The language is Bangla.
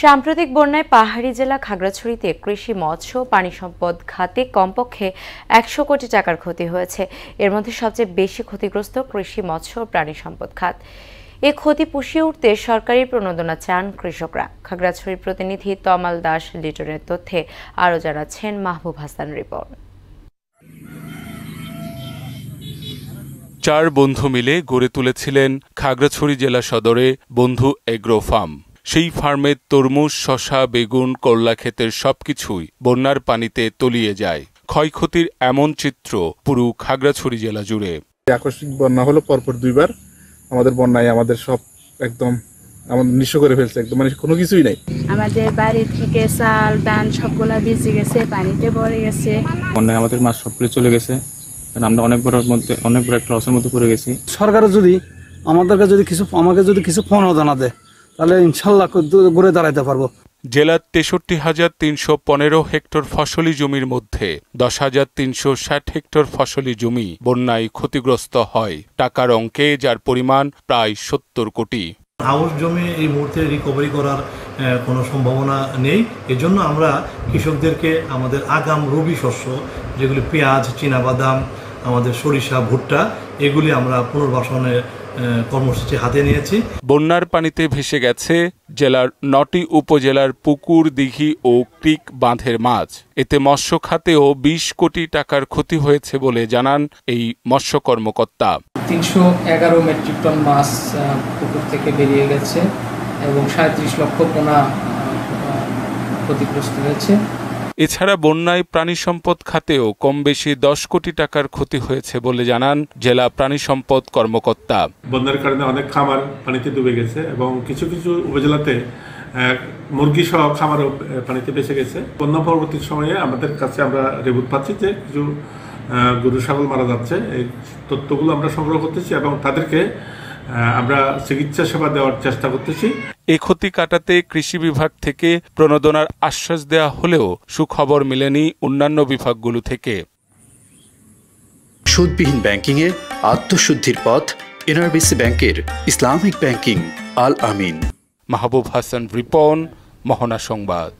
সাম্প্রতিক বন্যায় পাহাড়ি জেলা খাগড়াছড়িতে কৃষি, মৎস্য, পানি সম্পদ খাতে কমপক্ষে ১০০ কোটি টাকার ক্ষতি হয়েছে। এর মধ্যে সবচেয়ে বেশি ক্ষতিগ্রস্ত কৃষি, মৎস্য ও প্রাণী সম্পদ খাত। এ ক্ষতি পুষিয়ে উঠতে সরকারি প্রণোদনা চান কৃষকরা। খাগড়াছড়ির প্রতিনিধি তমাল দাস লিটনের তথ্যে আরও জানাচ্ছেন মাহবুব হাসান রিপন। ৪ বন্ধু মিলে গড়ে তুলেছিলেন খাগড়াছড়ি জেলা সদরে বন্ধু এগ্রো ফার্ম। সেই ফার্মের তরমুজ, শশা, বেগুন, করলা ক্ষেতের সবকিছুই বন্যার পানিতে তলিয়ে যায়। ক্ষয়ক্ষতির এমন চিত্র পুরো খাগড়াছড়ি জেলা জুড়ে। আকস্মিক বন্যা হলো পরপর 2 বার। আমাদের বন্যায় আমাদের সব একদম নিঃস্ব করে ফেলছে, একদম মানে কোনো কিছুই নাই। আমাদের বাড়ি থেকে চাল, ধান সবগুলা ভিজে গেছে, পানিতে ভরে গেছে। বন্যায় আমাদের মাছ সবগুলো চলে গেছে। আমরা অনেক বড় একটা লসের মধ্যে পড়ে গেছি। সরকার যদি আমাকে যদি কিছু প্রণোদনা দেয় তাহলে ইনশাল্লাহ ঘুরে দাঁড়াইতে পারবো। জেলার ৬৩,৩১৫ হেক্টর ফসলি জমির মধ্যে ১০,৩৬০ হেক্টর ফসলি জমি বন্যায় ক্ষতিগ্রস্ত হয় টাকার অঙ্কে, যার পরিমাণ প্রায় ৭০ কোটি। আউশ জমি এই মুহূর্তে রিকভারি করার কোনো সম্ভাবনা নেই। এজন্য আমরা কৃষকদেরকে আমাদের আগাম রবি শস্য যেগুলি পেঁয়াজ, চীনাবাদাম, আমাদের সরিষা, ভুট্টা, এগুলি আমরা পুনর্বাসনের কর্মসূচি হাতে নিয়েছি। বন্যার পানিতে ভেসে গেছে জেলার ৯টি উপজেলার পুকুর, দিঘি ও ক্রিক বাঁধের মাছ। এতে মৎস্য খাতেও ২০ কোটি টাকার ক্ষতি হয়েছে বলে জানান এই মৎস্য কর্মকর্তা। ৩১১ মেট্রিক টন মাছ পুকুর থেকে বেরিয়ে গেছে এবং ৩৭ লক্ষ পোনা ক্ষতিগ্রস্ত হয়েছে। এছাড়া বন্যায় প্রাণী সম্পদ খাতেও কম বেশি ১০ কোটি টাকার ক্ষতি হয়েছে বলে জানান জেলা প্রাণী সম্পদ কর্মকর্তা। বন্যার কারণে অনেক খামার পানিতে ডুবে গেছে এবং কিছু কিছু উপজেলাতে মুরগি সহ খামারও পানিতে ভেসে গেছে। বন্যা পরবর্তী সময়ে আমাদের কাছে আমরা রিপোর্ট পাচ্ছি যে কিছু গরু ছাগল মারা যাচ্ছে। এই তথ্যগুলো আমরা সংগ্রহ করতেছি এবং তাদেরকে আমরা চিকিৎসা সেবা দেওয়ার চেষ্টা করতেছি। এ ক্ষতি কাটাতে কৃষি বিভাগ থেকে প্রণোদনার আশ্বাস দেওয়া হলেও সুখবর মেলেনি অন্যান্য বিভাগগুলো থেকে। সুদবিহীন ব্যাংকিংয়ে আত্মশুদ্ধির পথ এনআরবিসি ব্যাংকের ইসলামিক ব্যাংকিং আল আমিন। মাহবুব হাসান রিপন, মোহনা সংবাদ।